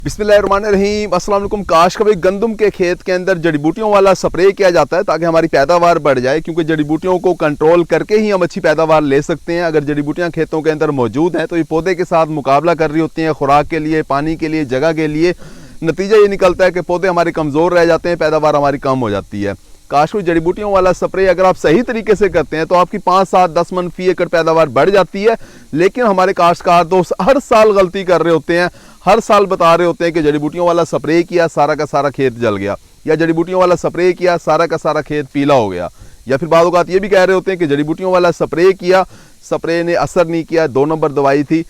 बिस्मिल्लाहिर्रहमानिर्रहीम। अस्सलाम वालेकुम। काश कभी गंदम के खेत के अंदर जड़ी बूटियों वाला स्प्रे किया जाता है ताकि हमारी पैदावार बढ़ जाए, क्योंकि जड़ी बूटियों को कंट्रोल करके ही हम अच्छी पैदावार ले सकते हैं। अगर जड़ी बूटियां खेतों के अंदर मौजूद हैं तो ये पौधे के साथ मुकाबला कर रही होती हैं, खुराक के लिए, पानी के लिए, जगह के लिए। नतीजा ये निकलता है कि पौधे हमारे कमज़ोर रह जाते हैं, पैदावार हमारी कम हो जाती है। काश कोई जड़ी बूटियों वाला स्प्रे अगर आप सही तरीके से करते हैं तो आपकी 5, 7, 10 मन फी एकड़ पैदावार बढ़ जाती है। लेकिन हमारे काश्तकार दोस्त हर साल गलती कर रहे होते हैं, हर साल बता रहे होते हैं कि जड़ी बूटियों वाला स्प्रे किया, सारा का सारा खेत जल गया, या जड़ी बूटियों वाला स्प्रे किया, सारा का सारा खेत पीला हो गया। या फिर बाद औक़ात ये भी कह रहे होते हैं कि जड़ी बूटियों वाला स्प्रे किया, स्प्रे ने असर नहीं किया, 2 नंबर दवाई थी,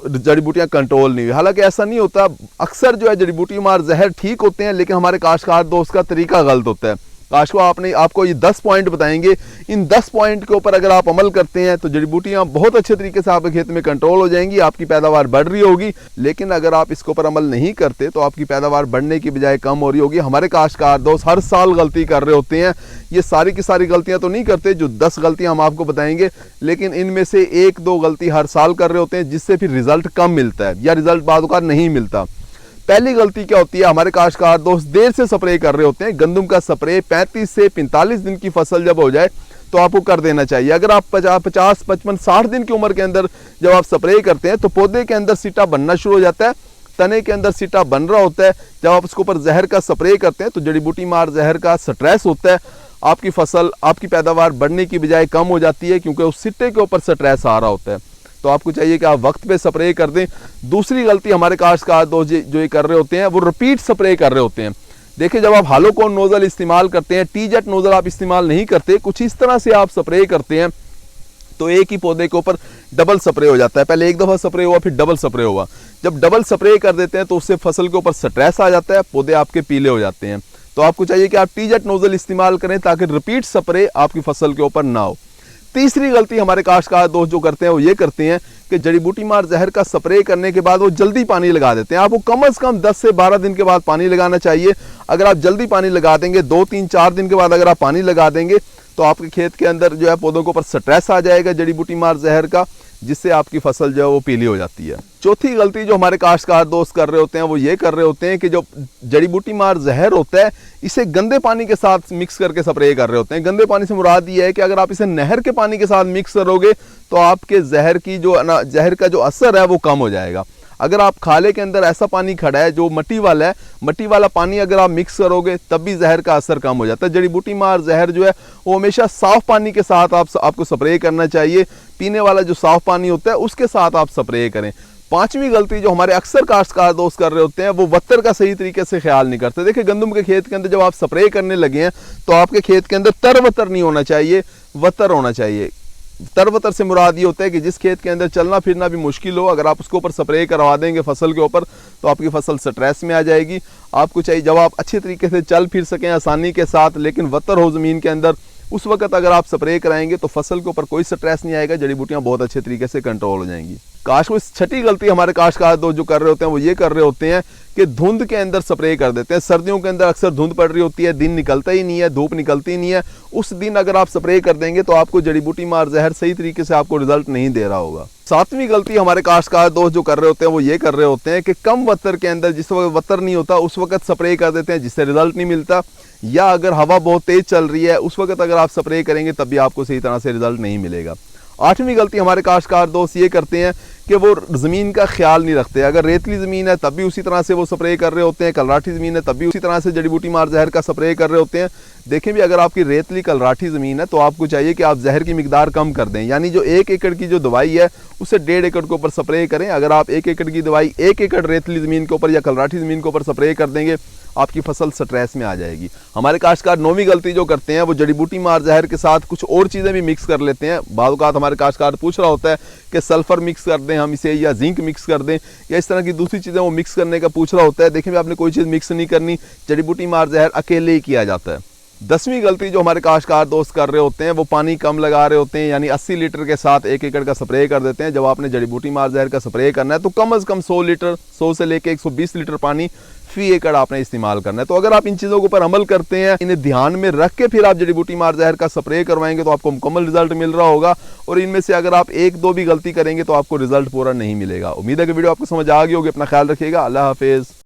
जड़ी बूटियां कंट्रोल नहीं हुई। हालांकि ऐसा नहीं होता। अक्सर जो है जड़ी बूटी मार जहर ठीक होते हैं, लेकिन हमारे काश्तकार दोस्त का तरीका गलत होता है। काश आपको ये 10 पॉइंट बताएंगे। इन 10 पॉइंट के ऊपर अगर आप अमल करते हैं तो जड़ी बूटियां बहुत अच्छे तरीके से आपके खेत में कंट्रोल हो जाएंगी, आपकी पैदावार बढ़ रही होगी। लेकिन अगर आप इसके ऊपर अमल नहीं करते तो आपकी पैदावार बढ़ने की बजाय कम हो रही होगी। हमारे काश्तकार दोस्त हर साल गलती कर रहे होते हैं। ये सारी की सारी गलतियां तो नहीं करते जो 10 गलतियां हम आपको बताएंगे, लेकिन इनमें से 1-2 गलती हर साल कर रहे होते हैं, जिससे फिर रिजल्ट कम मिलता है या रिजल्ट बाद औक़ात नहीं मिलता। पहली गलती क्या होती है, हमारे काश्तकार दोस्त देर से स्प्रे कर रहे होते हैं। गंदम का स्प्रे 35 से 45 दिन की फसल जब हो जाए तो आपको कर देना चाहिए। अगर आप 50, 55, 60 दिन की उम्र के अंदर जब आप स्प्रे करते हैं तो पौधे के अंदर सीटा बनना शुरू हो जाता है, तने के अंदर सीटा बन रहा होता है। जब आप उसके ऊपर जहर का स्प्रे करते हैं तो जड़ी बूटी मार जहर का स्ट्रेस होता है, आपकी फसल, आपकी पैदावार बढ़ने की बजाय कम हो जाती है, क्योंकि उस सिट्टे के ऊपर स्ट्रेस आ रहा होता है। तो आपको चाहिए कि आप वक्त पे स्प्रे कर दें। दूसरी गलती हमारे काश्तकार दोस्त जो ये कर रहे होते हैं वो रिपीट स्प्रे कर रहे होते हैं। देखिए, जब आप हालोकोन नोजल इस्तेमाल करते हैं, टी-जेट नोजल आप इस्तेमाल नहीं करते, कुछ इस तरह से आप स्प्रे करते हैं तो एक ही पौधे के ऊपर डबल स्प्रे हो जाता है। पहले एक दफ़ा स्प्रे हुआ, फिर डबल स्प्रे हुआ। जब डबल स्प्रे कर देते हैं तो उससे फसल के ऊपर स्ट्रेस आ जाता है, पौधे आपके पीले हो जाते हैं। तो आपको चाहिए कि आप टी-जेट नोजल इस्तेमाल करें ताकि रिपीट स्प्रे आपकी फसल के ऊपर ना हो। तीसरी गलती हमारे काश्तकार दोस्त जो करते हैं वो ये करते हैं कि जड़ी बूटी मार जहर का स्प्रे करने के बाद वो जल्दी पानी लगा देते हैं। आपको कम से कम 10 से 12 दिन के बाद पानी लगाना चाहिए। अगर आप जल्दी पानी लगा देंगे, 2, 3, 4 दिन के बाद अगर आप पानी लगा देंगे तो आपके खेत के अंदर जो है पौधों के ऊपर स्ट्रेस आ जाएगा जड़ी बूटी मार जहर का, जिससे आपकी फसल जो है वो पीली हो जाती है। चौथी गलती जो हमारे काश्तकार दोस्त कर रहे होते हैं वो ये कर रहे होते हैं कि जो जड़ी बूटी मार जहर होता है इसे गंदे पानी के साथ मिक्स करके स्प्रे कर रहे होते हैं। गंदे पानी से मुराद ये है कि अगर आप इसे नहर के पानी के साथ मिक्स करोगे तो आपके जहर का जो असर है वो कम हो जाएगा। अगर आप खाले के अंदर ऐसा पानी खड़ा है जो मट्टी वाला है, मट्टी वाला पानी अगर आप मिक्स करोगे तब भी जहर का असर कम हो जाता है। जड़ी बूटी मार जहर जो है वो हमेशा साफ पानी के साथ आपको स्प्रे करना चाहिए। पीने वाला जो साफ पानी होता है उसके साथ आप स्प्रे करें। पांचवी गलती जो हमारे अक्सर काश्तकार दोस्त कर रहे होते हैं वो वत्तर का सही तरीके से ख्याल नहीं करते। देखिए, गंदम के खेत के अंदर जब आप स्प्रे करने लगे हैं तो आपके खेत के अंदर तरवतर नहीं होना चाहिए, वत्तर होना चाहिए। तरवतर से मुराद ये होता है कि जिस खेत के अंदर चलना फिरना भी मुश्किल हो, अगर आप उसके ऊपर स्प्रे करवा देंगे फसल के ऊपर तो आपकी फसल स्ट्रेस में आ जाएगी। आपको चाहिए जब आप अच्छे तरीके से चल फिर सकें आसानी के साथ, लेकिन वत्तर हो ज़मीन के अंदर, उस वक्त अगर आप स्प्रे कराएंगे तो फसल के ऊपर कोई स्ट्रेस नहीं आएगा, जड़ी बूटियां बहुत अच्छे तरीके से कंट्रोल हो जाएंगी। छठी गलती हमारे काश्तकार दोस्त जो कर रहे होते हैं वो ये कर रहे होते हैं कि धुंध के अंदर स्प्रे कर देते हैं। सर्दियों के अंदर अक्सर धुंध पड़ रही होती है, दिन निकलता ही नहीं है, धूप निकलती नहीं है। उस दिन अगर आप स्प्रे कर देंगे तो आपको जड़ी बूटी मार जहर सही तरीके से आपको रिजल्ट नहीं दे रहा होगा। सातवीं गलती हमारे काश्तकार दोस्त जो कर रहे होते हैं वो ये कर रहे होते हैं कि कम वत्तर के अंदर, जिस वक्त वत्तर नहीं होता उस वक्त स्प्रे कर देते हैं, जिससे रिजल्ट नहीं मिलता। या अगर हवा बहुत तेज चल रही है उस वक्त अगर आप स्प्रे करेंगे तब भी आपको सही तरह से रिजल्ट नहीं मिलेगा। आठवीं गलती हमारे काश्तकार दोस्त ये करते हैं कि वो ज़मीन का ख्याल नहीं रखते। अगर रेतली ज़मीन है तब भी उसी तरह से वो स्प्रे कर रहे होते हैं, कलराठी ज़मीन है तब भी उसी तरह से जड़ी बूटी मार जहर का स्प्रे कर रहे होते हैं। देखें भी, अगर आपकी रेतली कलराठी ज़मीन है तो आपको चाहिए कि आप जहर की मिकदार कम कर दें, यानी जो 1 एकड़ की जो दवाई है उसे 1.5 एकड़ के ऊपर स्प्रे करें। अगर आप 1 एकड़ की दवाई 1 एकड़ रेतली ज़मीन के ऊपर या कलराठी ज़मीन के ऊपर स्प्रे कर देंगे आपकी फसल स्ट्रेस में आ जाएगी। हमारे काश्तकार 9वीं गलती जो करते हैं वो जड़ी बूटी मार जहर के साथ कुछ और चीज़ें भी मिक्स कर लेते हैं। बाद औक़ात हमारे काश्तकार पूछ रहा होता है कि सल्फ़र मिक्स कर दें हम इसे, या जिंक मिक्स कर दें, या इस तरह की दूसरी चीज़ें वो मिक्स करने का पूछ रहा होता है। देखें, आपने कोई चीज़ मिक्स नहीं करनी, जड़ी बूटी मार जहर अकेले ही किया जाता है। 10वीं गलती जो हमारे काश्तकार दोस्त कर रहे होते हैं वो पानी कम लगा रहे होते हैं, यानी 80 लीटर के साथ 1 एकड़ का स्प्रे कर देते हैं। जब आपने जड़ी बूटी मार जहर का स्प्रे करना है तो कम से कम 100 लीटर, 100 से लेके 120 लीटर पानी फी एकड़ आपने इस्तेमाल करना है। तो अगर आप इन चीज़ों के ऊपर अमल करते हैं, इन्हें ध्यान में रख के फिर आप जड़ी बूटी मार जहर का स्प्रे करवाएंगे तो आपको मुकम्मल रिजल्ट मिल रहा होगा। और इनमें से अगर आप 1-2 भी गलती करेंगे तो आपको रिजल्ट पूरा नहीं मिलेगा। उम्मीद है कि वीडियो आपको समझ आ गई होगी। अपना ख्याल रखिएगा। अल्लाह हाफिज़।